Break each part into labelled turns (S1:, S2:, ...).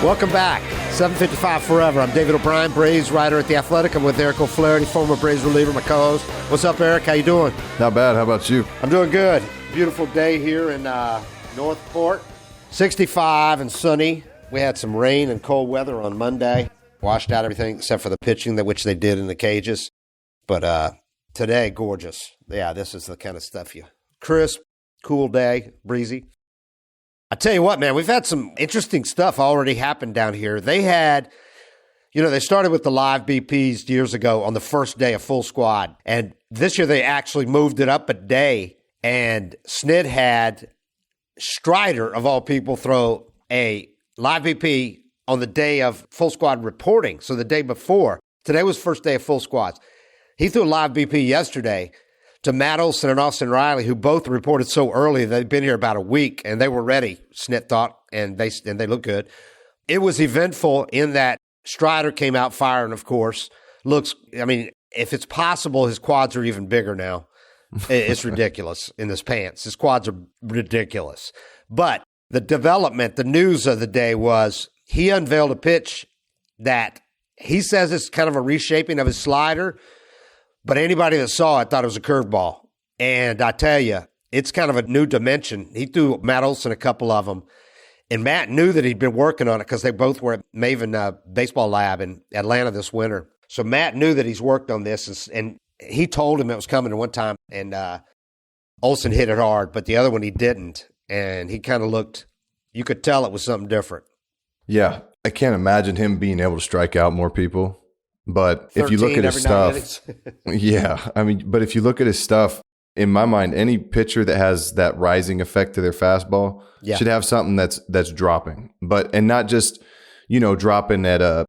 S1: Welcome back. 755 Forever. I'm David O'Brien, Braves writer at The Athletic. I'm with Eric O'Flaherty, former Braves reliever, my co-host. What's up, Eric? How you doing?
S2: Not bad. How about you?
S1: I'm doing good. Beautiful day here in Northport. 65 and sunny. We had some rain and cold weather on Monday. Washed out everything except for the pitching, which they did in the cages. But today, gorgeous. Yeah, this is the kind of stuff crisp, cool day, breezy. I tell you what, man, we've had some interesting stuff already happen down here. They had, they started with the live BPs years ago on the first day of full squad. And this year they actually moved it up a day. And Snid had Strider, of all people, throw a live BP on the day of full squad reporting. So the day before. Today was first day of full squads. He threw a live BP yesterday to Matt Olson and Austin Riley, who both reported so early. They'd been here about a week, and they were ready, Snit thought, and they look good. It was eventful in that Strider came out firing, of course. If it's possible, his quads are even bigger now. It's ridiculous in his pants. His quads are ridiculous. But the development, the news of the day was he unveiled a pitch that he says it's kind of a reshaping of his slider, but anybody that saw it thought it was a curveball. And I tell you, it's kind of a new dimension. He threw Matt Olson a couple of them, and Matt knew that he'd been working on it because they both were at Maven Baseball Lab in Atlanta this winter. So Matt knew that he's worked on this, and he told him it was coming at one time, and Olson hit it hard, but the other one he didn't. And he kind of looked, you could tell it was something different.
S2: Yeah, I can't imagine him being able to strike out more people. But if you look at his stuff, but if you look at his stuff, in my mind, any pitcher that has that rising effect to their fastball should have something that's dropping, and not just, dropping at a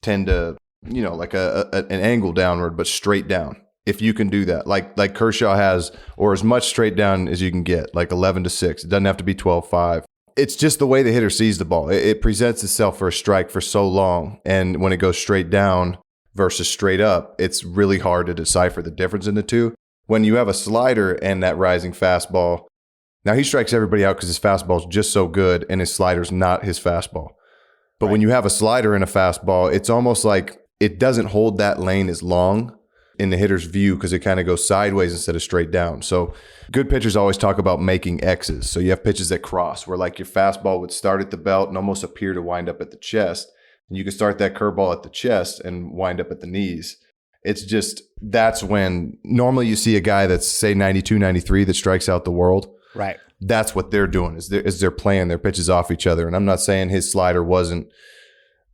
S2: 10 to, like an angle downward, but straight down. If you can do that, like Kershaw has, or as much straight down as you can get, like 11 to 6. It doesn't have to be 12-5. It's just the way the hitter sees the ball. It presents itself for a strike for so long, and when it goes straight down versus straight up, it's really hard to decipher the difference in the two. When you have a slider and that rising fastball, now he strikes everybody out because his fastball is just so good and his slider's not his fastball. But when you have a slider and a fastball, it's almost like it doesn't hold that lane as long in the hitter's view because it kind of goes sideways instead of straight down. So good pitchers always talk about making X's. So you have pitches that cross where like your fastball would start at the belt and almost appear to wind up at the chest. And you can start that curveball at the chest and wind up at the knees. It's just, that's when normally you see a guy that's, say, 92, 93 that strikes out the world.
S1: Right.
S2: That's what they're doing is they're playing their pitches off each other. And I'm not saying his slider wasn't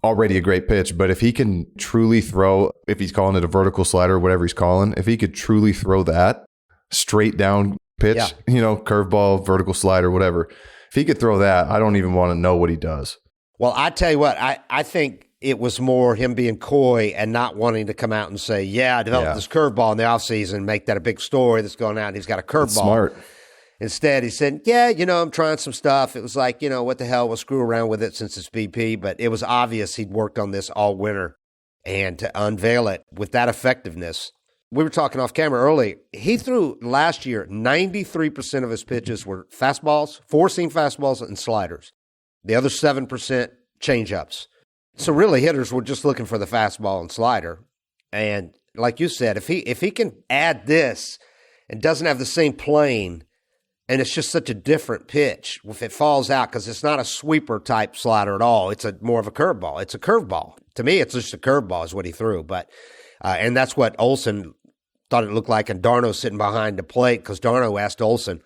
S2: already a great pitch, but if he can truly throw, if he's calling it a vertical slider, whatever he's calling, if he could truly throw that straight down pitch, curveball, vertical slider, whatever, if he could throw that, I don't even want to know what he does.
S1: Well, I tell you what, I think it was more him being coy and not wanting to come out and say, I developed this curveball in the offseason, make that a big story that's going out, and he's got a curveball.
S2: Smart.
S1: Instead, he said, I'm trying some stuff. It was like, what the hell, we'll screw around with it since it's BP. But it was obvious he'd worked on this all winter. And to unveil it with that effectiveness, we were talking off camera early. He threw last year, 93% of his pitches were fastballs, four-seam fastballs, and sliders. The other 7% change-ups. So really, hitters were just looking for the fastball and slider. And like you said, if he can add this and doesn't have the same plane, and it's just such a different pitch, if it falls out, because it's not a sweeper-type slider at all. It's more of a curveball. It's a curveball. To me, it's just a curveball is what he threw. But and that's what Olson thought it looked like, and Darno sitting behind the plate, because Darno asked Olson,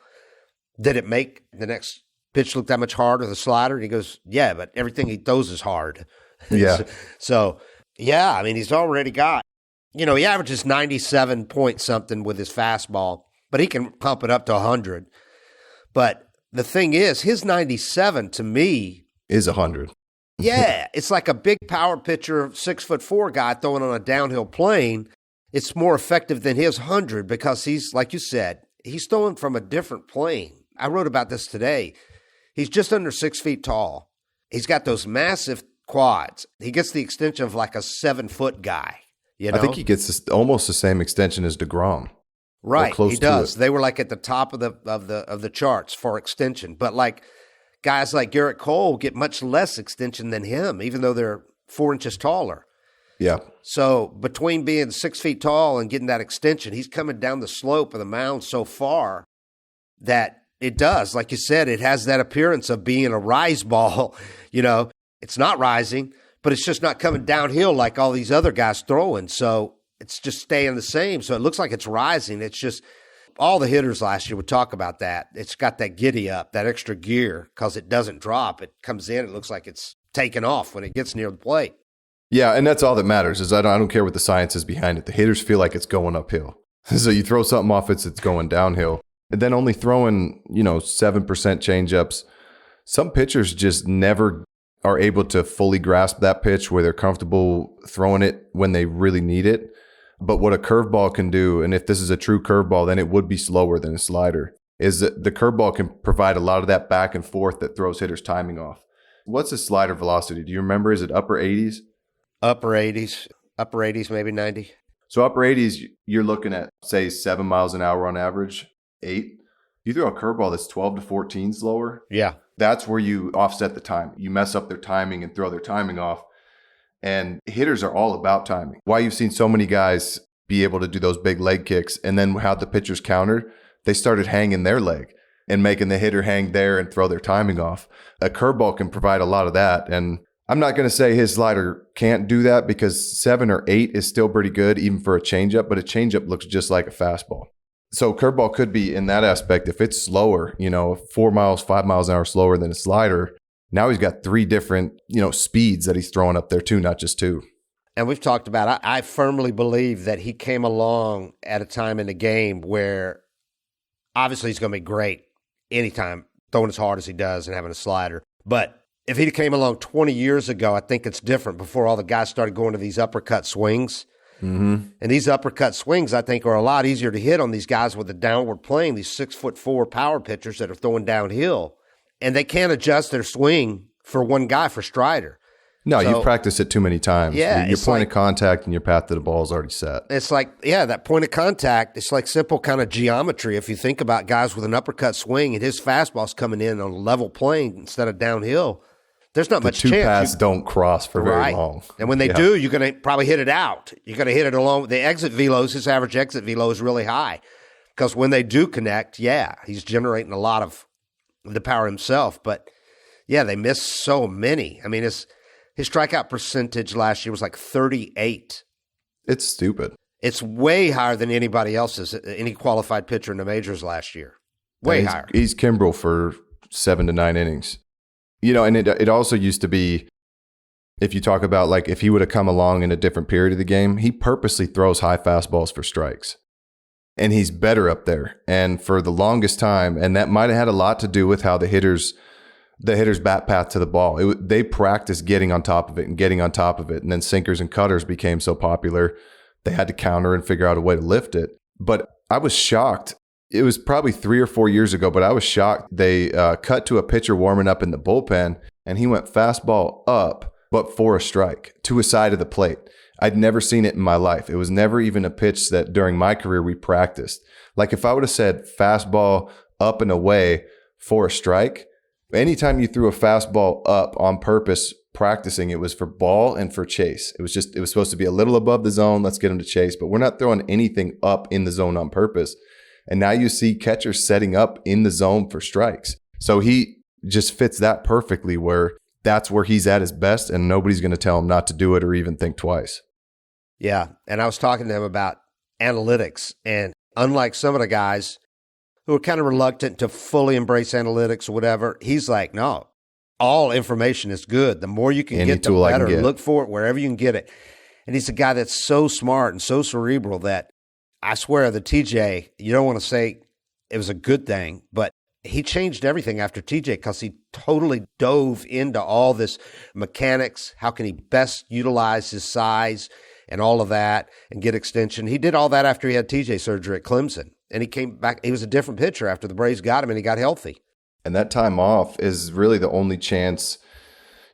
S1: did it make the next pitch look that much harder, the slider? And he goes, yeah, but everything he throws is hard.
S2: Yeah.
S1: So, he's already got, he averages 97 point something with his fastball, but he can pump it up to 100. But the thing is, his 97 to me
S2: is 100.
S1: Yeah, it's like a big power pitcher, 6'4" guy throwing on a downhill plane. It's more effective than his 100 because he's, like you said, he's throwing from a different plane. I wrote about this today. He's just under 6 feet tall. He's got those massive quads. He gets the extension of like a 7-foot guy. I
S2: think he gets almost the same extension as DeGrom.
S1: Right, he does. They were like at the top of the charts for extension. But like guys like Garrett Cole get much less extension than him, even though they're 4 inches taller.
S2: Yeah.
S1: So between being 6 feet tall and getting that extension, he's coming down the slope of the mound so far that it does, like you said, it has that appearance of being a rise ball. It's not rising, but it's just not coming downhill like all these other guys throwing. So it's just staying the same. So it looks like it's rising. It's just all the hitters last year would talk about that. It's got that giddy up, that extra gear, because it doesn't drop. It comes in. It looks like it's taking off when it gets near the plate. Yeah,
S2: and that's all that matters is I don't care what the science is behind it. The hitters feel like it's going uphill. So you throw something off, it's going downhill. And then only throwing, 7% changeups. Some pitchers just never are able to fully grasp that pitch where they're comfortable throwing it when they really need it. But what a curveball can do, and if this is a true curveball, then it would be slower than a slider, is that the curveball can provide a lot of that back and forth that throws hitters' timing off. What's the slider velocity? Do you remember? Is it upper 80s?
S1: Upper 80s, maybe 90.
S2: So upper 80s, you're looking at, say, 7 miles an hour on average, 8. You throw a curveball that's 12 to 14 slower.
S1: Yeah.
S2: That's where you offset the time. You mess up their timing and throw their timing off. And hitters are all about timing. Why you've seen so many guys be able to do those big leg kicks, and then how the pitchers countered, they started hanging their leg and making the hitter hang there and throw their timing off. A curveball can provide a lot of that. And I'm not going to say his slider can't do that, because 7 or 8 is still pretty good even for a changeup, but a changeup looks just like a fastball. So curveball could be in that aspect. If it's slower, 4 miles, 5 miles an hour slower than a slider, now he's got 3 different, speeds that he's throwing up there too, not just 2.
S1: And we've talked about, I firmly believe that he came along at a time in the game where obviously he's going to be great anytime throwing as hard as he does and having a slider. But if he came along 20 years ago, I think it's different, before all the guys started going to these uppercut swings.
S2: Mm-hmm.
S1: And these uppercut swings, I think, are a lot easier to hit on these guys with the downward plane, these 6'4" power pitchers that are throwing downhill. And they can't adjust their swing for one guy, for Strider.
S2: No, you've practiced it too many times.
S1: Yeah,
S2: your point of contact and your path to the ball is already set.
S1: It's like, that point of contact, it's like simple kind of geometry. If you think about guys with an uppercut swing and his fastball's coming in on a level plane instead of downhill, there's not much chance.
S2: The two paths don't cross for very long.
S1: And when they do, you're going to probably hit it out. You're going to hit it along the exit velos. His average exit velo is really high, because when they do connect, he's generating a lot of the power himself. But, they miss so many. I mean, his strikeout percentage last year was like 38.
S2: It's stupid.
S1: It's way higher than anybody else's, any qualified pitcher in the majors last year. Way higher.
S2: He's Kimbrel for 7 to 9 innings. And it also used to be, if you talk about, like, if he would have come along in a different period of the game, he purposely throws high fastballs for strikes. And he's better up there. And for the longest time, and that might have had a lot to do with how the hitter's bat path to the ball. They practiced getting on top of it and getting on top of it. And then sinkers and cutters became so popular, they had to counter and figure out a way to lift it. But I was shocked. It was probably 3 or 4 years ago, but I was shocked. They cut to a pitcher warming up in the bullpen, and he went fastball up, but for a strike, to a side of the plate. I'd never seen it in my life. It was never even a pitch that during my career we practiced. Like, if I would have said fastball up and away for a strike, anytime you threw a fastball up on purpose practicing, it was for ball and for chase. It was supposed to be a little above the zone. Let's get him to chase, but we're not throwing anything up in the zone on purpose. And now you see catchers setting up in the zone for strikes. So he just fits that perfectly, where that's where he's at his best, and nobody's going to tell him not to do it or even think twice.
S1: Yeah, and I was talking to him about analytics, and unlike some of the guys who are kind of reluctant to fully embrace analytics or whatever, he's like, no, all information is good. The more you can get, the better. Look for it wherever you can get it. And he's a guy that's so smart and so cerebral that I swear the TJ, you don't want to say it was a good thing, but he changed everything after TJ, because he totally dove into all this mechanics. How can he best utilize his size and all of that and get extension? He did all that after he had TJ surgery at Clemson, and he came back. He was a different pitcher after the Braves got him and he got healthy.
S2: And that time off is really the only chance.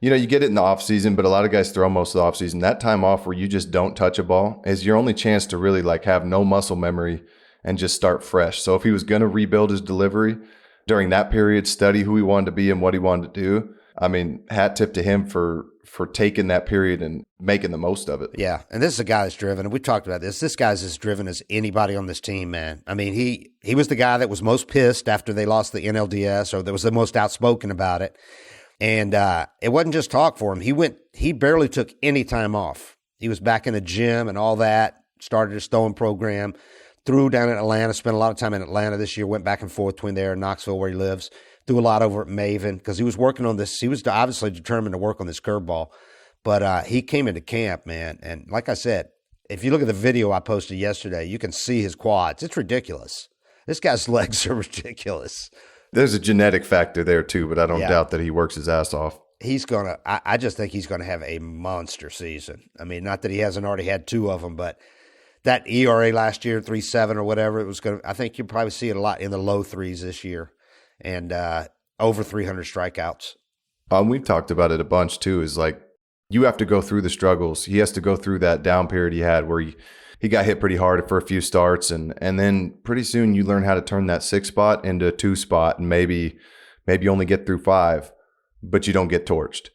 S2: You get it in the offseason, but a lot of guys throw most of the offseason. That time off where you just don't touch a ball is your only chance to really have no muscle memory and just start fresh. So if he was going to rebuild his delivery, during that period, study who he wanted to be and what he wanted to do. I mean, hat tip to him for taking that period and making the most of it.
S1: Yeah, and this is a guy that's driven, and we've talked about this. This guy's as driven as anybody on this team, man. I mean, he was the guy that was most pissed after they lost the NLDS, or that was the most outspoken about it. And it wasn't just talk for him. He barely took any time off. He was back in the gym and all that, started his throwing program, threw down in Atlanta, spent a lot of time in Atlanta this year, went back and forth between there and Knoxville where he lives. Threw a lot over at Maven because he was working on this. He was obviously determined to work on this curveball. But he came into camp, man. And like I said, if you look at the video I posted yesterday, you can see his quads. It's ridiculous. This guy's legs are ridiculous.
S2: There's a genetic factor there too, but I don't doubt that he works his ass off.
S1: I just think he's going to have a monster season. I mean, not that he hasn't already had two of them, but that ERA last year, 3.7 or whatever, I think you'll probably see it a lot in the low threes this year. And over 300 strikeouts.
S2: We've talked about it a bunch too, is like you have to go through the struggles. He has to go through that down period he had where he got hit pretty hard for a few starts, and then pretty soon you learn how to turn that 6 spot into a 2 spot and maybe only get through 5, but you don't get torched.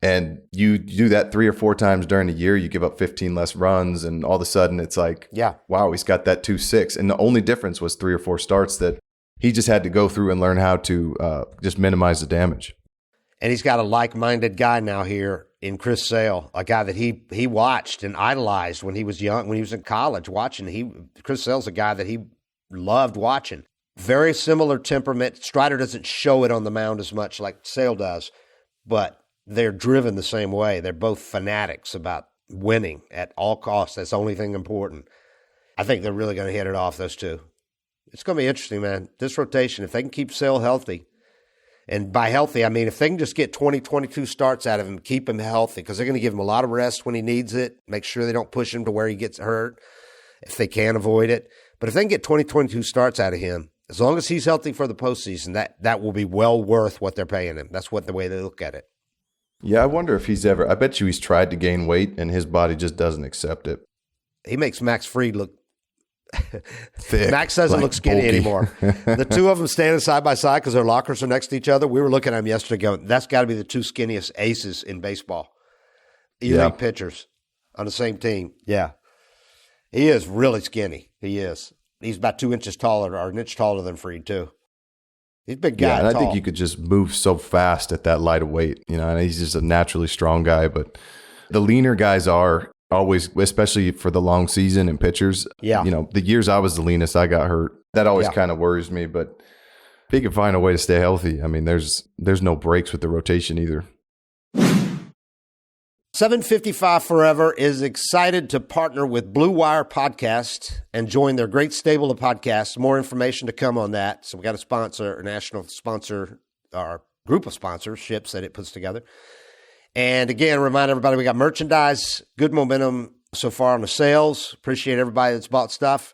S2: And you do that 3 or 4 times during the year, you give up 15 less runs, and all of a sudden it's like, wow, he's got that 2.6. And the only difference was 3 or 4 starts that he just had to go through and learn how to just minimize the damage. And
S1: he's got a like-minded guy now here in Chris Sale, a guy that he watched and idolized when he was young, when he was in college watching. Chris Sale's a guy that he loved watching. Very similar temperament. Strider doesn't show it on the mound as much like Sale does, but they're driven the same way. They're both fanatics about winning at all costs. That's the only thing important. I think they're really going to hit it off, those two. It's going to be interesting, man. This rotation, if they can keep Sale healthy, and by healthy, I mean if they can just get 20, 22 starts out of him, keep him healthy, because they're going to give him a lot of rest when he needs it, make sure they don't push him to where he gets hurt if they can avoid it. But if they can get 20, 22 starts out of him, as long as he's healthy for the postseason, that will be well worth what they're paying him. That's the way they look at it.
S2: Yeah, I wonder if I bet you he's tried to gain weight and his body just doesn't accept it.
S1: He makes Max Fried look
S2: thick.
S1: Max doesn't look skinny
S2: bulky
S1: anymore. The two of them standing side by side because their lockers are next to each other. We were looking at them yesterday going, that's got to be the two skinniest aces in baseball. Elite pitchers on the same team. Yeah. He is really skinny. He is. He's about 2 inches taller, or an inch taller than Fried, too. He's a big guy.
S2: Yeah, and I think you could just move so fast at that light of weight. You know, and he's just a naturally strong guy. But the leaner guys are always, especially for the long season and pitchers.
S1: Yeah.
S2: You know, the years I was the leanest, I got hurt. That always kind of worries me. But if he can find a way to stay healthy, I mean, there's no breaks with the rotation either.
S1: 755 Forever is excited to partner with Blue Wire Podcast and join their great stable of podcasts. More information to come on that. So we got a sponsor, a national sponsor, our group of sponsorships that it puts together. And again, remind everybody we got merchandise, good momentum so far on the sales. Appreciate everybody that's bought stuff.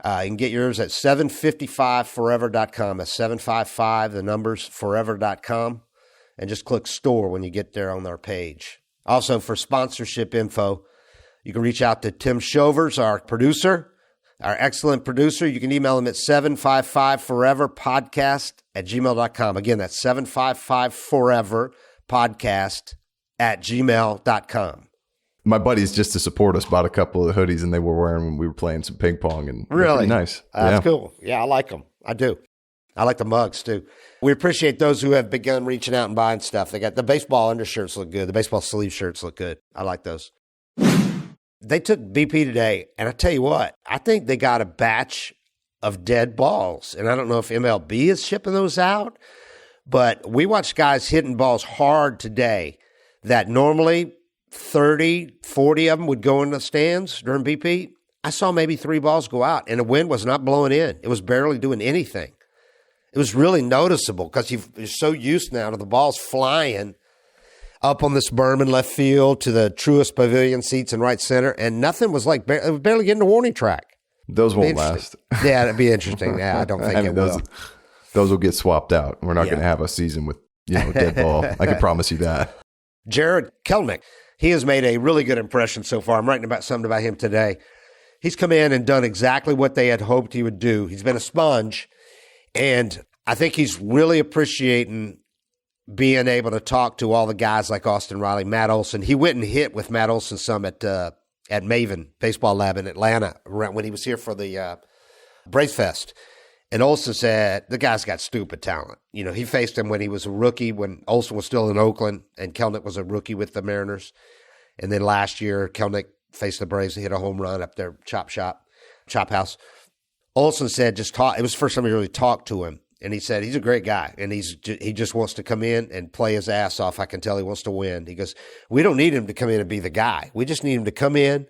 S1: You can get yours at 755forever.com. That's 755, the numbers, forever.com. And just click store when you get there on our page. Also, for sponsorship info, you can reach out to Tim Shovers, our producer, our excellent producer. You can email him at 755foreverpodcast@gmail.com. Again, that's 755foreverpodcast@gmail.com.
S2: My buddies, just to support us, bought a couple of hoodies, and they were wearing when we were playing some ping pong. And
S1: really
S2: pretty nice.
S1: That's cool. Yeah, I like them. I do. I like the mugs, too. We appreciate those who have begun reaching out and buying stuff. They got the baseball undershirts look good. The baseball sleeve shirts look good. I like those. They took BP today, and I tell you what, I think they got a batch of dead balls. And I don't know if MLB is shipping those out, but we watched guys hitting balls hard today that normally 30, 40 of them would go in the stands during BP. I saw maybe 3 balls go out, and the wind was not blowing in. It was barely doing anything. It was really noticeable because you're so used now to the balls flying up on this berm in left field to the Truist Pavilion seats in right center, and nothing was like it was barely getting the warning track.
S2: Those won't last.
S1: Yeah, it'd be interesting. Yeah, I don't think it will.
S2: Those will get swapped out. We're not going to have a season with dead ball. I can promise you that.
S1: Jared Kelenic, he has made a really good impression so far. I'm writing about something about him today. He's come in and done exactly what they had hoped he would do. He's been a sponge. And I think he's really appreciating being able to talk to all the guys like Austin Riley, Matt Olson. He went and hit with Matt Olson some at Maven Baseball Lab in Atlanta when he was here for the Brace Fest. And Olson said, the guy's got stupid talent. You know, he faced him when he was a rookie, when Olson was still in Oakland, and Kelenic was a rookie with the Mariners. And then last year, Kelenic faced the Braves and hit a home run up their chop house. Olson said, it was the first time he really talked to him. And he said, he's a great guy, and he just wants to come in and play his ass off. I can tell he wants to win. He goes, we don't need him to come in and be the guy. We just need him to come in,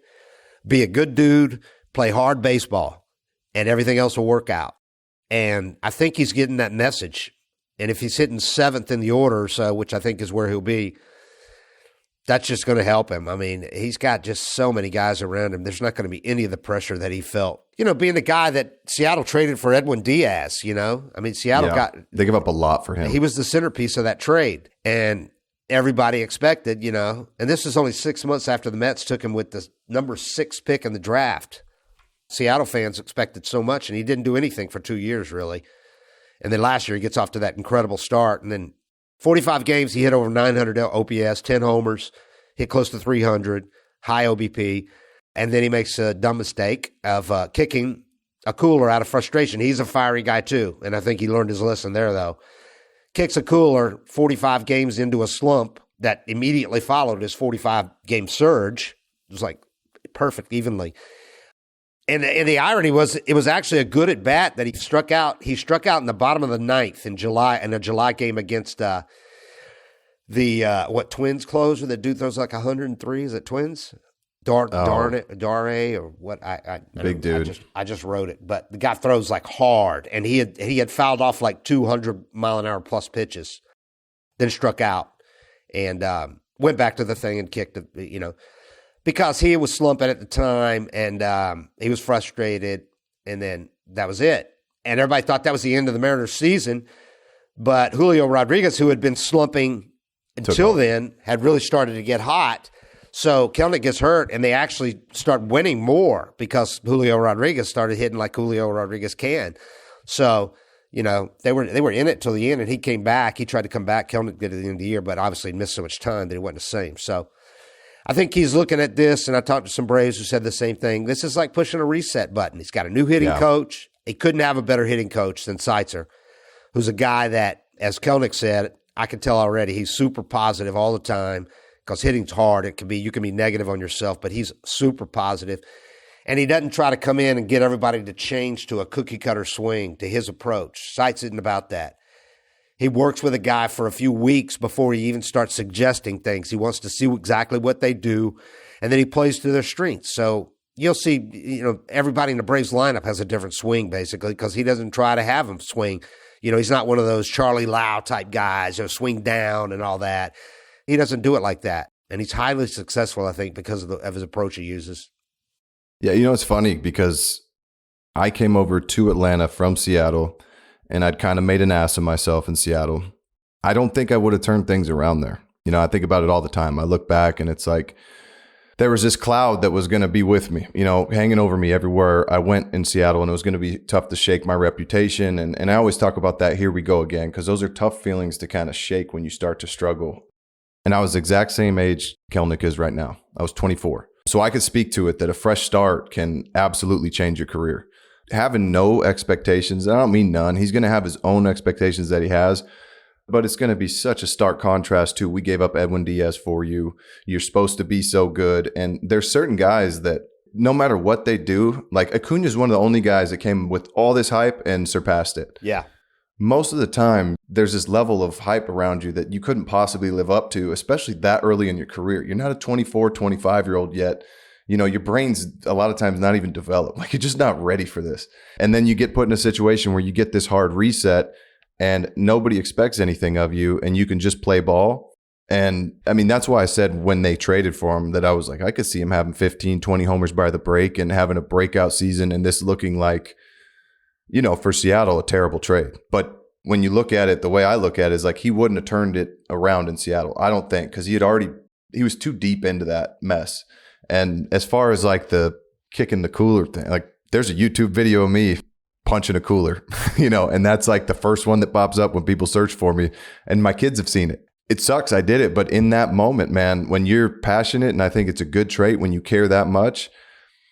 S1: be a good dude, play hard baseball, and everything else will work out. And I think he's getting that message. And if he's hitting 7th in the order or so, which I think is where he'll be, that's just going to help him. I mean, he's got just so many guys around him. There's not going to be any of the pressure that he felt. You know, being the guy that Seattle traded for Edwin Diaz, you know? I mean, they
S2: give up a lot for him.
S1: He was the centerpiece of that trade. And everybody expected, you know, and this is only 6 months after the Mets took him with the number 6 pick in the draft. Seattle fans expected so much, and he didn't do anything for 2 years, really. And then last year, he gets off to that incredible start. And then 45 games, he hit over 900 OPS, 10 homers, hit close to 300, high OBP. And then he makes a dumb mistake of kicking a cooler out of frustration. He's a fiery guy, too, and I think he learned his lesson there, though. Kicks a cooler 45 games into a slump that immediately followed his 45-game surge. It was like perfect, evenly. And the irony was, it was actually a good at bat that he struck out. He struck out in the bottom of the 9th in a July game against Twins closer. The dude throws like 103. Is it Twins? Dare or what?
S2: Big dude.
S1: I just wrote it, but the guy throws like hard, and he had fouled off like 200-mile-an-hour plus pitches, then struck out and went back to the thing and kicked it. You know. Because he was slumping at the time, and he was frustrated, and then that was it. And everybody thought that was the end of the Mariners' season. But Julio Rodriguez, who had been slumping until then, had really started to get hot. So Kelenic gets hurt, and they actually start winning more because Julio Rodriguez started hitting like Julio Rodriguez can. So, you know, they were in it till the end, and he came back. He tried to come back. Kelenic did at the end of the year, but obviously missed so much time that it wasn't the same. So I think he's looking at this, and I talked to some Braves who said the same thing. This is like pushing a reset button. He's got a new hitting coach. He couldn't have a better hitting coach than Seitzer, who's a guy that, as Kelenic said, I can tell already, he's super positive all the time because hitting's hard. You can be negative on yourself, but he's super positive. And he doesn't try to come in and get everybody to change to a cookie-cutter swing, to his approach. Seitz isn't about that. He works with a guy for a few weeks before he even starts suggesting things. He wants to see exactly what they do, and then he plays to their strengths. So you'll see, you know, everybody in the Braves lineup has a different swing, basically, because he doesn't try to have them swing. You know, he's not one of those Charlie Lau type guys, you know, swing down and all that. He doesn't do it like that, and he's highly successful, I think, because of his approach he uses.
S2: Yeah, you know, it's funny because I came over to Atlanta from Seattle, and I'd kind of made an ass of myself in Seattle. I don't think I would have turned things around there. You know, I think about it all the time. I look back and it's like there was this cloud that was going to be with me, you know, hanging over me everywhere I went in Seattle, and it was going to be tough to shake my reputation. And I always talk about that, here we go again, because those are tough feelings to kind of shake when you start to struggle. And I was the exact same age Kelenic is right now. I was 24. So I could speak to it that a fresh start can absolutely change your career. Having no expectations, I don't mean none. He's going to have his own expectations that he has, but it's going to be such a stark contrast to, we gave up Edwin Diaz for you. You're supposed to be so good. And there's certain guys that no matter what they do, like Acuna is one of the only guys that came with all this hype and surpassed it.
S1: Yeah.
S2: Most of the time, there's this level of hype around you that you couldn't possibly live up to, especially that early in your career. You're not a 24, 25-year-old yet. You know, your brain's a lot of times not even developed. Like, you're just not ready for this. And then you get put in a situation where you get this hard reset and nobody expects anything of you, and you can just play ball. And I mean, that's why I said when they traded for him that I was like, I could see him having 15, 20 homers by the break and having a breakout season, and this looking like, you know, for Seattle, a terrible trade. But when you look at it, the way I look at it is like, he wouldn't have turned it around in Seattle, I don't think, because he was too deep into that mess. And as far as like the kicking the cooler thing, like there's a YouTube video of me punching a cooler, you know, and that's like the first one that pops up when people search for me, and my kids have seen it. It sucks. I did it. But in that moment, man, when you're passionate, and I think it's a good trait when you care that much,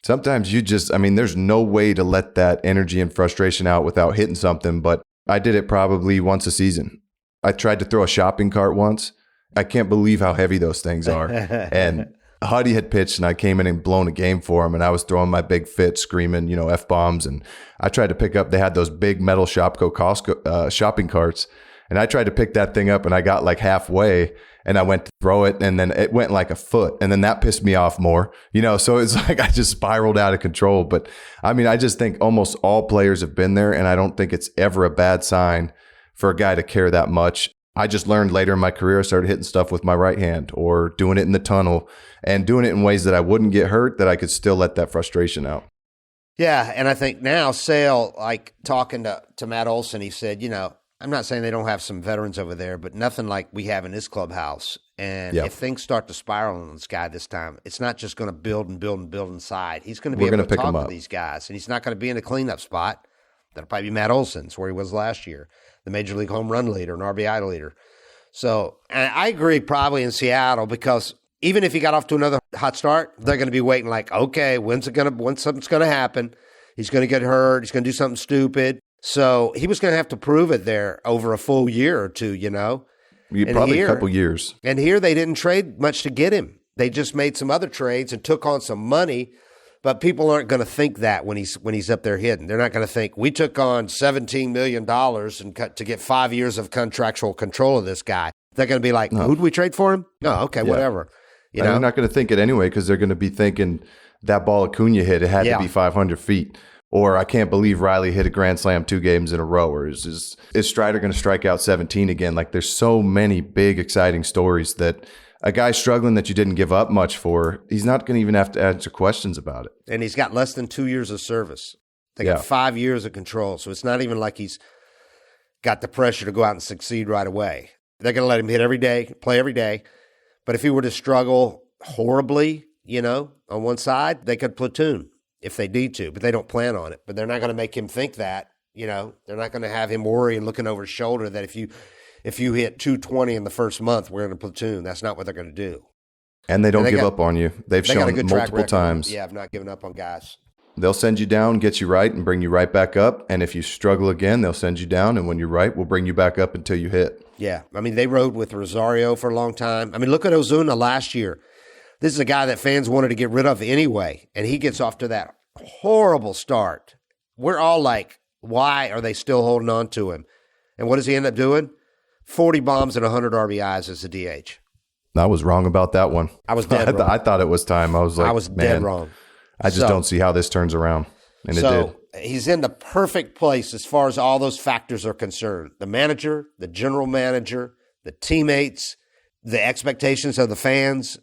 S2: sometimes you just, I mean, there's no way to let that energy and frustration out without hitting something. But I did it probably once a season. I tried to throw a shopping cart once. I can't believe how heavy those things are. And Huddy had pitched, and I came in and blown a game for him, and I was throwing my big fit, screaming, you know, F-bombs. And I tried to pick up, they had those big metal Costco shopping carts, and I tried to pick that thing up, and I got like halfway, and I went to throw it, and then it went like a foot, and then that pissed me off more, you know. So it's like I just spiraled out of control. But I mean, I just think almost all players have been there, and I don't think it's ever a bad sign for a guy to care that much. I just learned later in my career, I started hitting stuff with my right hand or doing it in the tunnel and doing it in ways that I wouldn't get hurt, that I could still let that frustration out.
S1: Yeah, and I think now Sale, like talking to Matt Olson, he said, you know, I'm not saying they don't have some veterans over there, but nothing like we have in this clubhouse. And if things start to spiral on this guy this time, it's not just going to build and build and build inside. He's going to be able to talk to these guys, and he's not going to be in a cleanup spot. That'll probably be Matt Olson's, where he was last year, the Major League home run leader and RBI leader. So, and I agree probably in Seattle, because even if he got off to another hot start, they're going to be waiting like, okay, when something's going to happen? He's going to get hurt. He's going to do something stupid. So he was going to have to prove it there over a full year or two, you know.
S2: Probably a couple years.
S1: And here they didn't trade much to get him. They just made some other trades and took on some money. But people aren't going to think that when he's up there hitting. They're not going to think, we took on $17 million and to get 5 years of contractual control of this guy. They're going to be like, who'd we trade for him? Oh, okay, whatever. You know?
S2: They're not going to think it anyway, because they're going to be thinking that ball Acuna hit, it had to be 500 feet. Or I can't believe Riley hit a grand slam 2 games in a row. Or is Strider going to strike out 17 again? Like, there's so many big, exciting stories that a guy struggling that you didn't give up much for, he's not going to even have to answer questions about it.
S1: And he's got less than 2 years of service. They got 5 years of control. So it's not even like he's got the pressure to go out and succeed right away. They're going to let him hit every day, play every day. But if he were to struggle horribly, you know, on one side, they could platoon if they need to, but they don't plan on it. But they're not going to make him think that, you know. They're not going to have him worry and looking over his shoulder that if you hit 220 in the first month, we're in a platoon. That's not what they're going to do.
S2: And they don't give up on you. They've shown multiple times.
S1: Yeah, I've not given up on guys.
S2: They'll send you down, get you right, and bring you right back up. And if you struggle again, they'll send you down. And when you're right, we'll bring you back up until you hit.
S1: Yeah. I mean, they rode with Rosario for a long time. I mean, look at Ozuna last year. This is a guy that fans wanted to get rid of anyway. And he gets off to that horrible start. We're all like, why are they still holding on to him? And what does he end up doing? 40 bombs and 100 RBIs as a DH.
S2: I was wrong about that one.
S1: I was dead wrong.
S2: I thought it was time. I was like,
S1: I was dead wrong.
S2: I just don't see how this turns around. And it did.
S1: He's in the perfect place as far as all those factors are concerned. The manager, the general manager, the teammates, the expectations of the fans.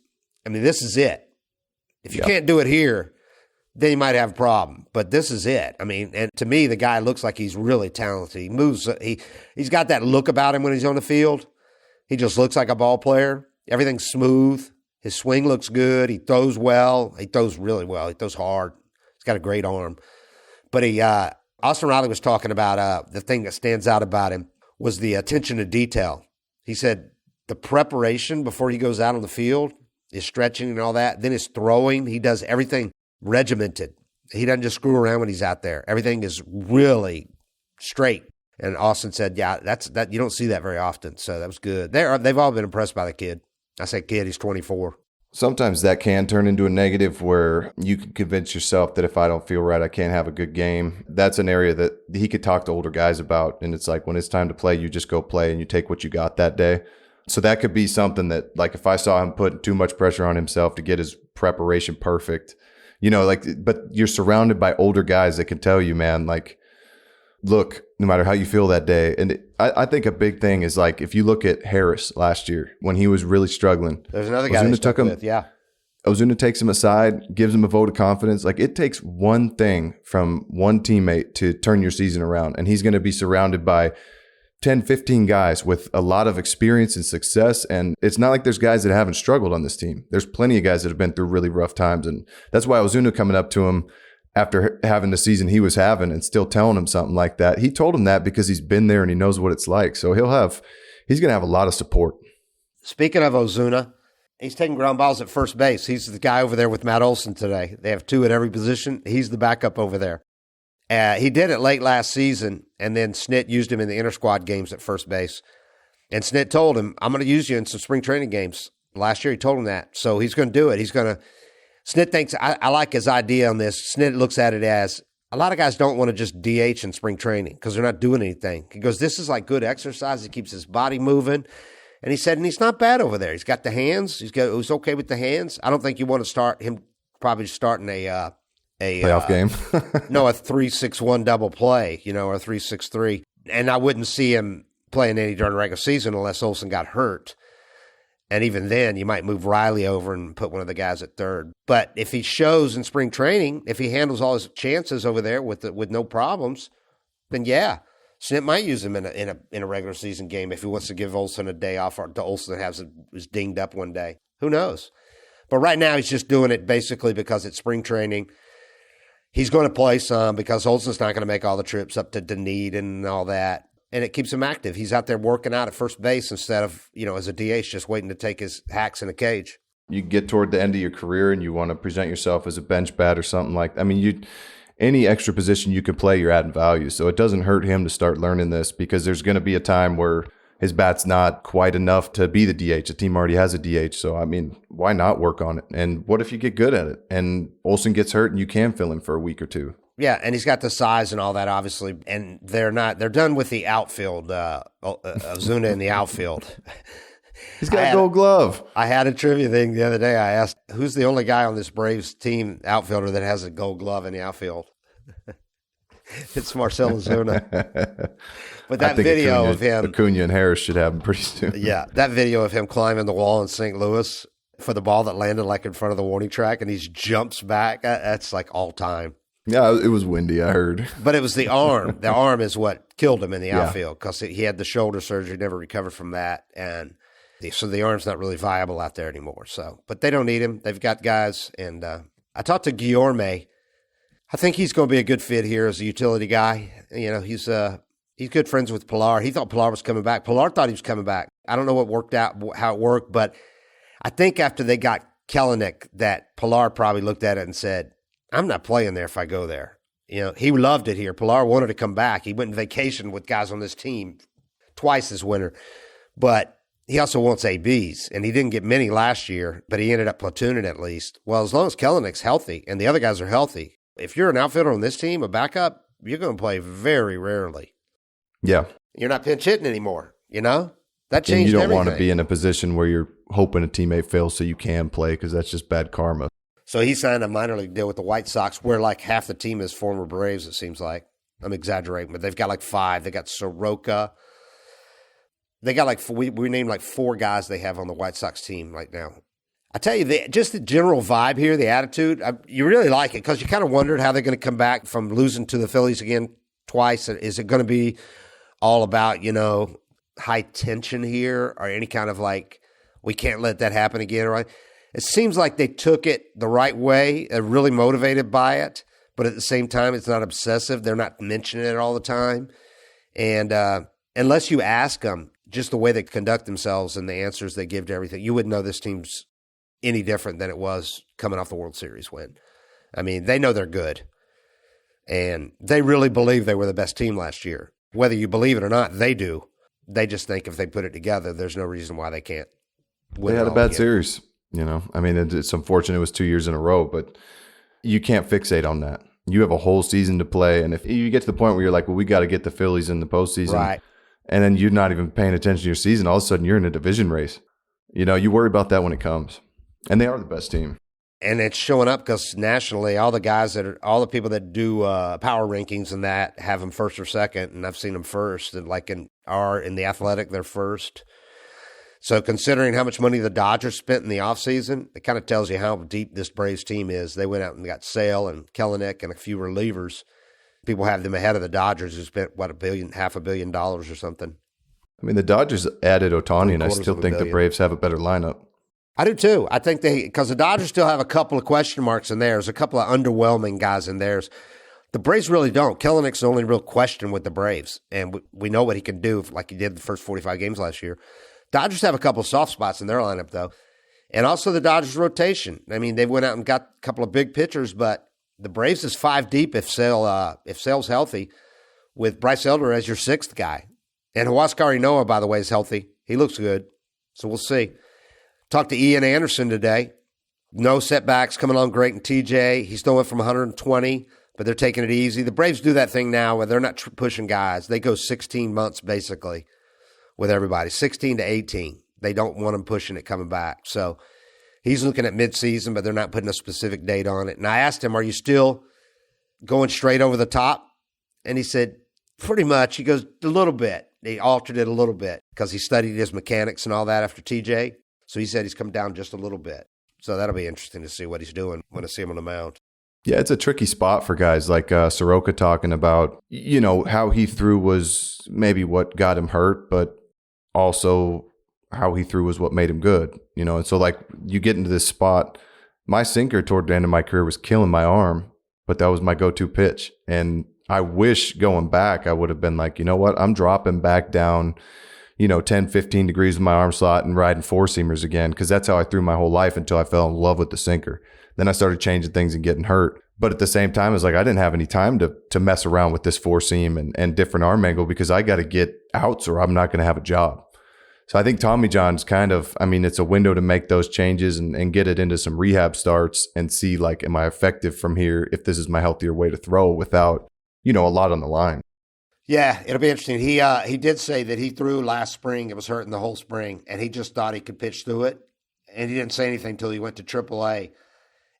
S1: I mean, this is it. If you can't do it here, then you might have a problem. But this is it. I mean, and to me, the guy looks like he's really talented. He moves. He's got that look about him when he's on the field. He just looks like a ball player. Everything's smooth. His swing looks good. He throws well. He throws really well. He throws hard. He's got a great arm. But Austin Riley was talking about the thing that stands out about him was the attention to detail. He said the preparation before he goes out on the field, his stretching and all that, then his throwing, he does everything regimented. He doesn't just screw around when he's out there. Everything is really straight. And Austin said, yeah, that's you don't see that very often. So that was good. They've all been impressed by the kid. I say kid, he's 24.
S2: Sometimes that can turn into a negative where you can convince yourself that if I don't feel right, I can't have a good game. That's an area that he could talk to older guys about. And it's like when it's time to play, you just go play and you take what you got that day. So that could be something that, like, if I saw him putting too much pressure on himself to get his preparation perfect, you know, like, but you're surrounded by older guys that can tell you, man, like, look, no matter how you feel that day. And I think a big thing is, like, if you look at Harris last year when he was really struggling.
S1: There's another guy that took him with, yeah.
S2: Ozuna takes him aside, gives him a vote of confidence. Like, it takes one thing from one teammate to turn your season around. And he's going to be surrounded by 10, 15 guys with a lot of experience and success. And it's not like there's guys that haven't struggled on this team. There's plenty of guys that have been through really rough times. And that's why Ozuna coming up to him after having the season he was having and still telling him something like that. He told him that because he's been there and he knows what it's like. So he's going to have a lot of support. Speaking
S1: of Ozuna, he's taking ground balls at first base. He's the guy over there with Matt Olson today. They have 2 at every position. He's the backup over there. He did it late last season, and then Snit used him in the inter-squad games at first base. And Snit told him, I'm going to use you in some spring training games. Last year he told him that. So he's going to do it. Snit thinks, I like his idea on this. Snit looks at it as, a lot of guys don't want to just DH in spring training because they're not doing anything. He goes, this is like good exercise. It keeps his body moving. And he said, and he's not bad over there. He's got the hands. He's okay with the hands. I don't think you want to start him probably starting a
S2: playoff game.
S1: No, a 3-6-1 double play, or a 3-6-3. And I wouldn't see him playing any during the regular season unless Olson got hurt. And even then, you might move Riley over and put one of the guys at third. But if he shows in spring training, if he handles all his chances over there with no problems, then yeah, Snit might use him in a regular season game if he wants to give Olson a day off, or to Olson was dinged up one day. Who knows? But right now, he's just doing it basically because it's spring training. He's going to play some because Olson's not going to make all the trips up to Dunedin and all that. And it keeps him active. He's out there working out at first base instead of, as a DH, just waiting to take his hacks in a cage.
S2: You get toward the end of your career and you want to present yourself as a bench bat or something like that. I mean, any extra position you can play, you're adding value. So it doesn't hurt him to start learning this, because there's going to be a time where his bat's not quite enough to be the DH. The team already has a DH. So, I mean, why not work on it? And what if you get good at it and Olson gets hurt and you can fill him for a week or two?
S1: Yeah, and he's got the size and all that, obviously. And they're done with the outfield, Ozuna in the outfield.
S2: He's got a gold glove.
S1: I had a trivia thing the other day. I asked, who's the only guy on this Braves team outfielder that has a gold glove in the outfield? It's Marcell Ozuna. But that video of him.
S2: Acuna and Harris should have him pretty soon.
S1: Yeah, that video of him climbing the wall in St. Louis for the ball that landed like in front of the warning track and he jumps back, that's like all time.
S2: Yeah, it was windy, I heard.
S1: But it was the arm. The arm is what killed him in the outfield because he had the shoulder surgery, never recovered from that. And so the arm's not really viable out there anymore. So, but they don't need him. They've got guys. And I talked to Guillorme. I think he's going to be a good fit here as a utility guy. He's good friends with Pilar. He thought Pilar was coming back. Pilar thought he was coming back. I don't know how it worked, but I think after they got Kelenic, that Pilar probably looked at it and said, I'm not playing there if I go there. He loved it here. Pilar wanted to come back. He went on vacation with guys on this team twice this winter. But he also wants ABs, and he didn't get many last year, but he ended up platooning at least. Well, as long as Kelenic's healthy and the other guys are healthy, if you're an outfielder on this team, a backup, you're going to play very rarely.
S2: Yeah.
S1: You're not pinch hitting anymore, That changed everything.
S2: And you don't want to be in a position where you're hoping a teammate fails so you can play, because that's just bad karma.
S1: So he signed a minor league deal with the White Sox, where like half the team is former Braves, it seems like. I'm exaggerating, but they've got like 5. They got Soroka. They got we named like 4 guys they have on the White Sox team right now. I tell you, just the general vibe here, the attitude, you really like it, because you kind of wondered how they're going to come back from losing to the Phillies again twice. Is it going to be all about, high tension here, or any kind of like, we can't let that happen again, right? It seems like they took it the right way. They're really motivated by it, but at the same time, it's not obsessive. They're not mentioning it all the time. And unless you ask them, just the way they conduct themselves and the answers they give to everything, you wouldn't know this team's any different than it was coming off the World Series win. I mean, they know they're good, and they really believe they were the best team last year. Whether you believe it or not, they do. They just think if they put it together, there's no reason why they can't win.
S2: They had a bad series. I mean, it's unfortunate it was 2 years in a row, but you can't fixate on that. You have a whole season to play, and if you get to the point where you're like, well, we got to get the Phillies in the postseason,
S1: right,
S2: and then you're not even paying attention to your season, all of a sudden you're in a division race. You worry about that when it comes, and they are the best team.
S1: And it's showing up because nationally, all the people that do power rankings and that have them first or second, and I've seen them first, and like in the Athletic, they're first. So considering how much money the Dodgers spent in the offseason, it kind of tells you how deep this Braves team is. They went out and got Sale and Kelenic and a few relievers. People have them ahead of the Dodgers, who spent, $500 million or something.
S2: I mean, the Dodgers added Ohtani, and I still think the Braves have a better lineup.
S1: I do too. I think because the Dodgers still have a couple of question marks in theirs, a couple of underwhelming guys in theirs. The Braves really don't. Kelenic's the only real question with the Braves, and we know what he can do like he did the first 45 games last year. Dodgers have a couple of soft spots in their lineup, though, and also the Dodgers rotation. I mean, they went out and got a couple of big pitchers, but the Braves is 5 deep if Sale's healthy, with Bryce Elder as your 6th guy. And Huascar Ynoa, by the way, is healthy. He looks good, so we'll see. Talked to Ian Anderson today. No setbacks, coming along great in TJ. He still went from 120, but they're taking it easy. The Braves do that thing now where they're not pushing guys. They go 16 months basically with everybody, 16 to 18. They don't want them pushing it coming back. So he's looking at midseason, but they're not putting a specific date on it. And I asked him, are you still going straight over the top? And he said, pretty much. He goes, a little bit. He altered it a little bit because he studied his mechanics and all that after TJ. So he said he's come down just a little bit. So that'll be interesting to see what he's doing when I see him on the mound.
S2: Yeah, it's a tricky spot for guys like Soroka talking about, how he threw was maybe what got him hurt, but also how he threw was what made him good. And so like you get into this spot, my sinker toward the end of my career was killing my arm, but that was my go-to pitch. And I wish going back, I would have been like, you know what, I'm dropping back down 10, 15 degrees in my arm slot and riding 4-seamers again, because that's how I threw my whole life until I fell in love with the sinker. Then I started changing things and getting hurt. But at the same time, it's like I didn't have any time to mess around with this 4-seam and different arm angle because I got to get outs or I'm not going to have a job. So I think Tommy John's it's a window to make those changes and get it into some rehab starts and see, like, am I effective from here if this is my healthier way to throw without, a lot on the line.
S1: Yeah, it'll be interesting. He did say that he threw last spring. It was hurting the whole spring, and he just thought he could pitch through it. And he didn't say anything until he went to AAA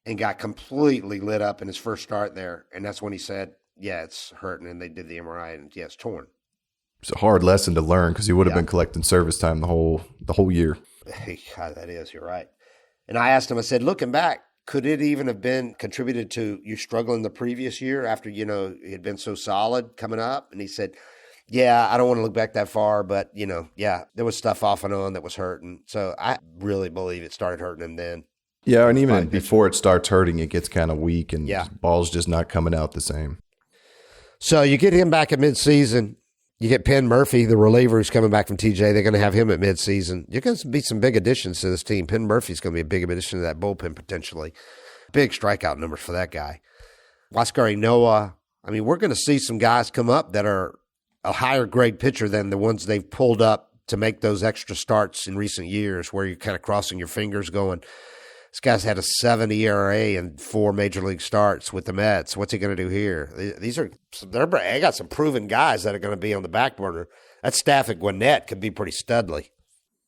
S1: and got completely lit up in his first start there. And that's when he said, yeah, it's hurting. And they did the MRI, and yeah, it's torn.
S2: It's a hard lesson to learn because he would have been collecting service time the whole year.
S1: God, that is. You're right. And I asked him, I said, looking back, could it even have been contributed to you struggling the previous year after, it had been so solid coming up? And he said, yeah, I don't want to look back that far, but, there was stuff off and on that was hurting. So I really believe it started hurting him then.
S2: Yeah, and even before it starts hurting, it gets kind of weak and ball's just not coming out the same.
S1: So you get him back at midseason. You get Penn Murphy, the reliever who's coming back from TJ. They're going to have him at midseason. You're going to be some big additions to this team. Penn Murphy's going to be a big addition to that bullpen potentially. Big strikeout numbers for that guy. Huascar Ynoa. We're going to see some guys come up that are a higher grade pitcher than the ones they've pulled up to make those extra starts in recent years where you're kind of crossing your fingers going, this guy's had a 7 ERA and 4 major league starts with the Mets. What's he going to do here? They got some proven guys that are going to be on the back burner. That staff at Gwinnett could be pretty studly.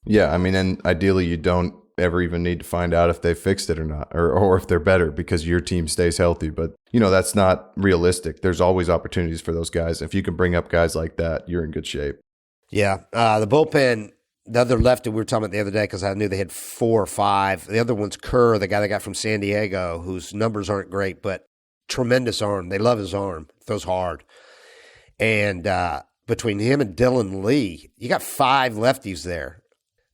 S2: Yeah, and ideally you don't ever even need to find out if they fixed it or not, or if they're better because your team stays healthy. But, that's not realistic. There's always opportunities for those guys. If you can bring up guys like that, you're in good shape.
S1: Yeah, the bullpen. The other lefty we were talking about the other day because I knew they had 4 or 5. The other one's Kerr, the guy they got from San Diego, whose numbers aren't great, but tremendous arm. They love his arm. Throws hard. And between him and Dylan Lee, you got 5 lefties there.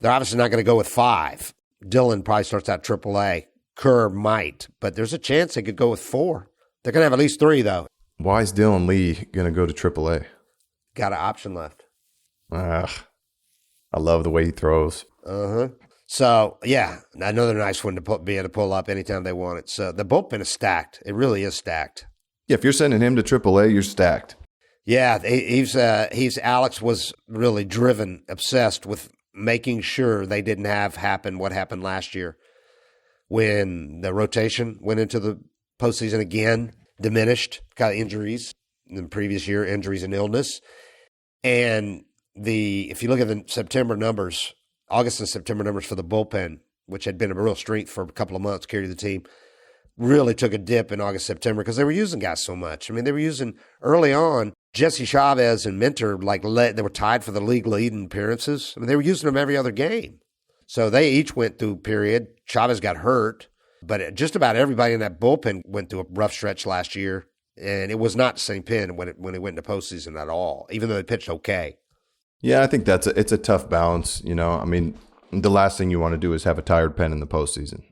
S1: They're obviously not going to go with 5. Dylan probably starts out AAA. Kerr might, but there's a chance they could go with 4. They're going to have at least 3, though.
S2: Why is Dylan Lee going to go to AAA?
S1: Got an option left.
S2: I love the way he throws.
S1: So, yeah, another nice one to be able to pull up anytime they want it. So the bullpen is stacked. It really is stacked.
S2: Yeah, if you're sending him to AAA, you're stacked.
S1: Yeah, Alex was really driven, obsessed with making sure they didn't have what happened last year when the rotation went into the postseason again, diminished, got injuries in the previous year, injuries and illness. And if you look at the September numbers, August and September numbers for the bullpen, which had been a real strength for a couple of months, carried the team, really took a dip in August, September because they were using guys so much. They were using early on Jesse Chavez and Minter, they were tied for the league lead in appearances. They were using them every other game. So they each went through a period. Chavez got hurt, but just about everybody in that bullpen went through a rough stretch last year, and it was not the same pen when it went into postseason at all, even though they pitched okay.
S2: Yeah, I think it's a tough balance. The last thing you want to do is have a tired pen in the postseason.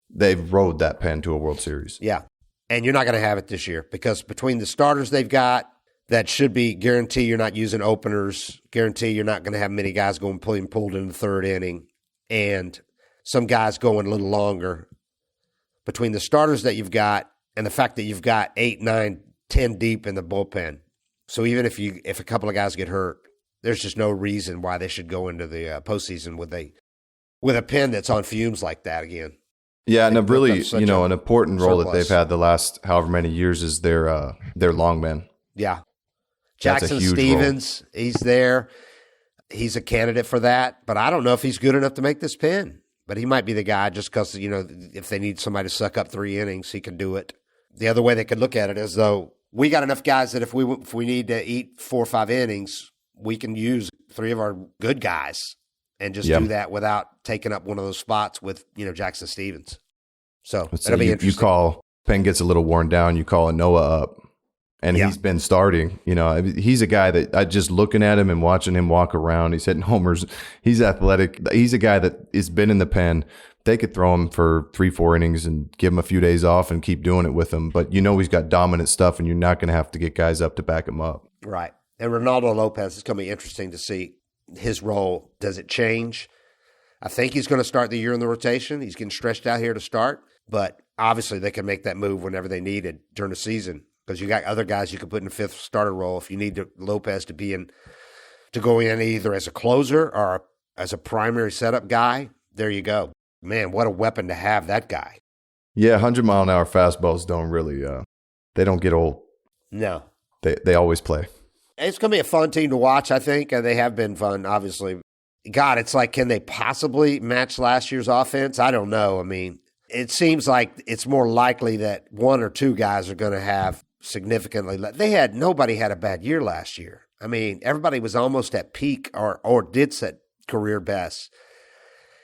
S2: They've rode that pen to a World Series.
S1: Yeah. And you're not going to have it this year because between the starters they've got, that should be guarantee you're not using openers, guarantee you're not going to have many guys going pulled in the third inning, and some guys going a little longer. Between the starters that you've got and the fact that you've got 8, 9, 10 deep in the bullpen. So even if a couple of guys get hurt, there's just no reason why they should go into the postseason with a pen that's on fumes like that again.
S2: Yeah, and a really, an important role that they've had the last however many years is their longman.
S1: Yeah. Jackson Stevens, he's there. He's a candidate for that, but I don't know if he's good enough to make this pen. But he might be the guy just because, if they need somebody to suck up 3 innings, he can do it. The other way they could look at it is, though, we got enough guys that if we need to eat 4 or 5 innings, we can use 3 of our good guys and just do that without taking up one of those spots with, Jackson Stevens. So it'll be interesting.
S2: You call, Penn gets a little worn down, you call a Noah up. And he's been starting, he's a guy that just looking at him and watching him walk around, he's hitting homers. He's athletic. He's a guy that has been in the pen. They could throw him for 3-4 innings and give him a few days off and keep doing it with him. But he's got dominant stuff and you're not going to have to get guys up to back him up.
S1: Right. And Ronaldo Lopez, it's going to be interesting to see his role. Does it change? I think he's going to start the year in the rotation. He's getting stretched out here to start. But obviously they can make that move whenever they need it during the season. Because you got other guys you could put in the 5th starter role if you need Lopez to go in either as a closer or as a primary setup guy. There you go. Man, what a weapon to have, that guy.
S2: Yeah, 100-mile-an-hour fastballs don't really they don't get old.
S1: No.
S2: They always play.
S1: It's going to be a fun team to watch, I think, and they have been fun, obviously. God, it's like, can they possibly match last year's offense? I don't know. I mean, it seems like it's more likely that 1 or 2 guys are going to have significantly. Nobody had a bad year last year. I mean, everybody was almost at peak or did set career best.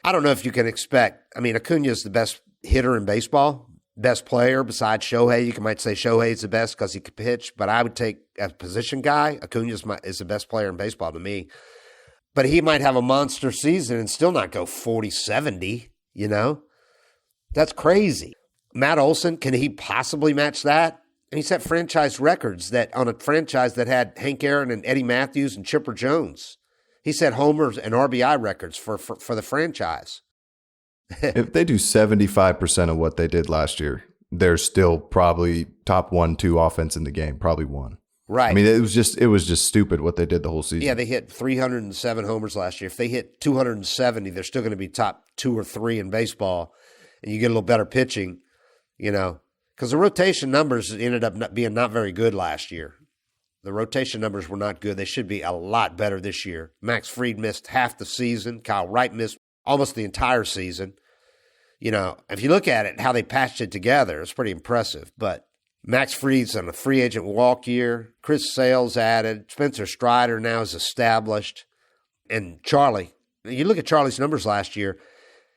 S1: I don't know if you can expect. I mean, Acuna is the best hitter in baseball, best player besides Shohei. You might say Shohei's the best because he could pitch, but I would take as a position guy, Acuna is the best player in baseball to me. But he might have a monster season and still not go 40-70, That's crazy. Matt Olson, can he possibly match that? And he set franchise records on a franchise that had Hank Aaron and Eddie Matthews and Chipper Jones. He set homers and RBI records for the franchise.
S2: If they do 75% of what they did last year, they're still probably top 1-2 offense in the game, probably 1.
S1: Right.
S2: I mean, it was just stupid what they did the whole season.
S1: Yeah, they hit 307 homers last year. If they hit 270, they're still going to be top 2 or 3 in baseball, and you get a little better pitching, Because the rotation numbers ended up being not very good last year. The rotation numbers were not good. They should be a lot better this year. Max Fried missed half the season. Kyle Wright missed almost the entire season. If you look at it, how they patched it together, it's pretty impressive. But Max Fried's on a free agent walk year. Chris Sale's added. Spencer Strider now is established. And Charlie, you look at Charlie's numbers last year,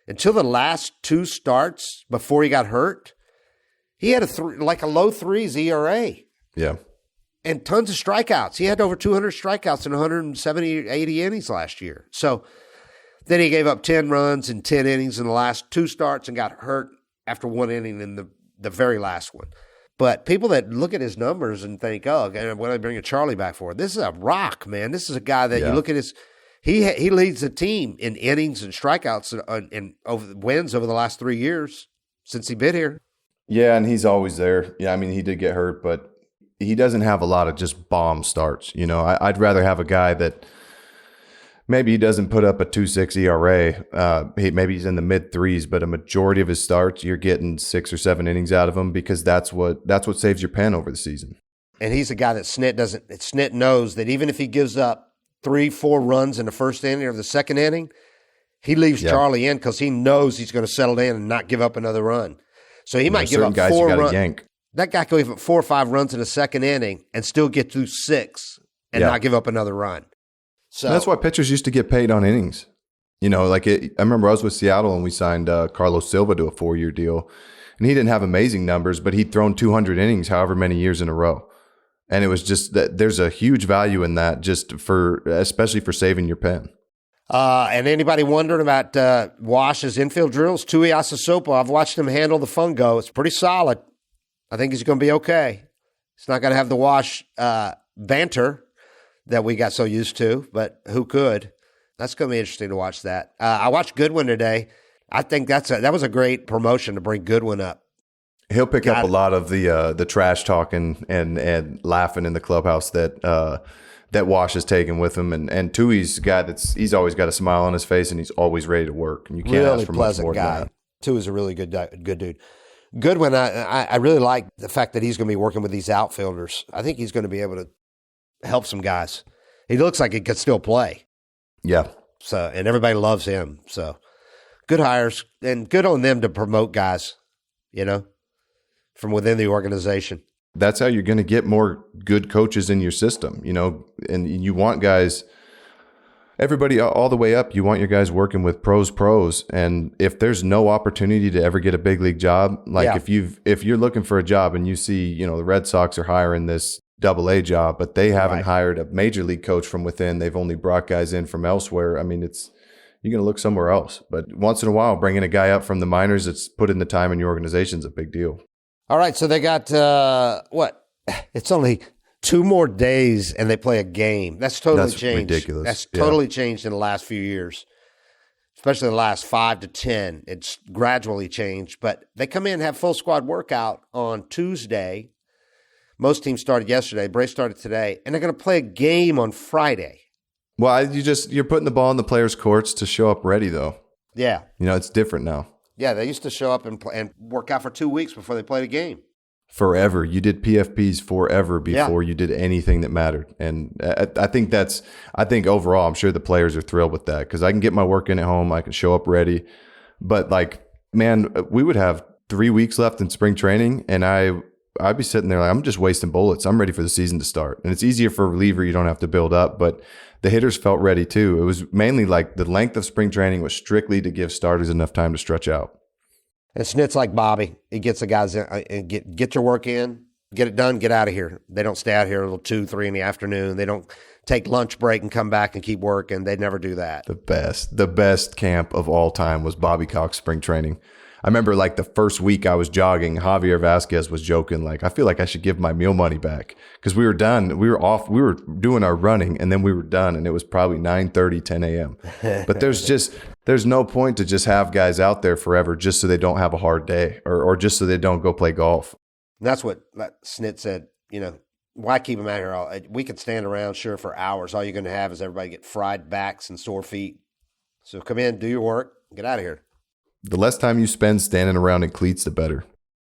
S1: until the last 2 starts before he got hurt, he had a low 3s ERA.
S2: Yeah.
S1: And tons of strikeouts. He had over 200 strikeouts in 170, 80 innings last year. So then he gave up 10 runs in 10 innings in the last 2 starts and got hurt after 1 inning in the very last one. But people that look at his numbers and think, what are they bringing Charlie back for? This is a rock, man. This is a guy that you look at his – he leads the team in innings and strikeouts and wins over the last 3 years since he's been here.
S2: Yeah, and he's always there. Yeah, I mean, he did get hurt, but he doesn't have a lot of just bomb starts. I'd rather have a guy that maybe he doesn't put up a 2.6 ERA. Maybe he's in the mid-3s, but a majority of his starts, you're getting 6 or 7 innings out of him because that's what saves your pen over the season.
S1: And he's a guy that Snit knows that even if he gives up 3-4 runs in the first inning or the second inning, he leaves Charlie in because he knows he's going to settle in and not give up another run. So he might give up 4 runs. That guy could give up 4 or 5 runs in the second inning and still get through 6 and not give up another run. So
S2: and that's why pitchers used to get paid on innings. I remember I was with Seattle and we signed Carlos Silva to a 4-year deal. And he didn't have amazing numbers, but he'd thrown 200 innings however many years in a row. And it was just that there's a huge value in that especially for saving your pen.
S1: And anybody wondering about Wash's infield drills? Tui Asasopo, I've watched him handle the fungo. It's pretty solid. I think he's going to be okay. He's not going to have the Wash banter that we got so used to, but who could? That's going to be interesting to watch that. I watched Goodwin today. I think that was a great promotion to bring Goodwin up.
S2: He'll pick up a lot of the trash talking and laughing in the clubhouse that Wash has taken with him. And Tui's a guy he's always got a smile on his face and he's always ready to work. And you can't
S1: really
S2: ask for much more
S1: guy.
S2: than that.
S1: Tui's a really good dude. Goodwin, I really like the fact that he's going to be working with these outfielders. I think he's going to be able to help some guys. He looks like he could still play.
S2: Yeah.
S1: So, and everybody loves him. So, good hires and good on them to promote guys, from within the organization.
S2: That's how you're going to get more good coaches in your system, and you want guys, everybody all the way up, you want your guys working with pros. And if there's no opportunity to ever get a big league job, if you're looking for a job and you see, the Red Sox are hiring this AA job, but they haven't hired a major league coach from within. They've only brought guys in from elsewhere. I mean, you're going to look somewhere else. But once in a while, bringing a guy up from the minors that's put in the time in your organization is a big deal.
S1: All right, so they got, it's only 2 more days and they play a game. That's totally changed.
S2: Ridiculous.
S1: That's totally changed in the last few years, especially the last 5 to 10. It's gradually changed, but they come in and have full squad workout on Tuesday. Most teams started yesterday. Braves started today, and they're going to play a game on Friday.
S2: Well, you're putting the ball in the players' courts to show up ready, though.
S1: Yeah.
S2: It's different now.
S1: Yeah, they used to show up and work out for 2 weeks before they played a game.
S2: Forever. You did PFPs forever before you did anything that mattered. And I think overall, I'm sure the players are thrilled with that because I can get my work in at home. I can show up ready. But, we would have 3 weeks left in spring training, and I'd be sitting there like, I'm just wasting bullets. I'm ready for the season to start. And it's easier for a reliever. You don't have to build up. But the hitters felt ready too. It was mainly the length of spring training was strictly to give starters enough time to stretch out.
S1: And Snit's like Bobby. He gets the guys in and get your work in, get it done, get out of here. They don't stay out here until 2, 3 in the afternoon. They don't take lunch break and come back and keep working. They never do that.
S2: The best camp of all time was Bobby Cox spring training. I remember the first week I was jogging, Javier Vasquez was joking, I feel like I should give my meal money back because we were done. We were off. We were doing our running and then we were done and it was probably 9:30, 10 a.m. But there's no point to just have guys out there forever just so they don't have a hard day or just so they don't go play golf.
S1: That's what Snit said, why keep them out here? We could stand around, sure, for hours. All you're going to have is everybody get fried backs and sore feet. So come in, do your work, get out of here.
S2: The less time you spend standing around in cleats, the better.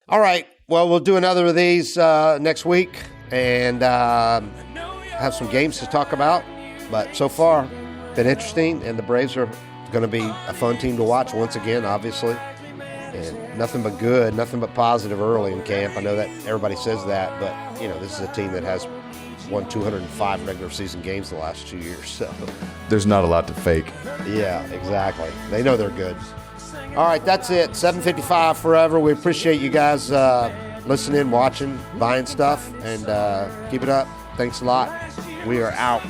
S1: All right. Well, we'll do another of these next week and have some games to talk about. But so far, been interesting, and the Braves are going to be a fun team to watch once again, obviously. And nothing but good, nothing but positive early in camp. I know that everybody says that, but, this is a team that has won 205 regular season games the last 2 years. So
S2: there's not a lot to fake.
S1: Yeah, exactly. They know they're good. All right, that's it. 7:55 forever. We appreciate you guys listening, watching, buying stuff, and keep it up. Thanks a lot. We are out.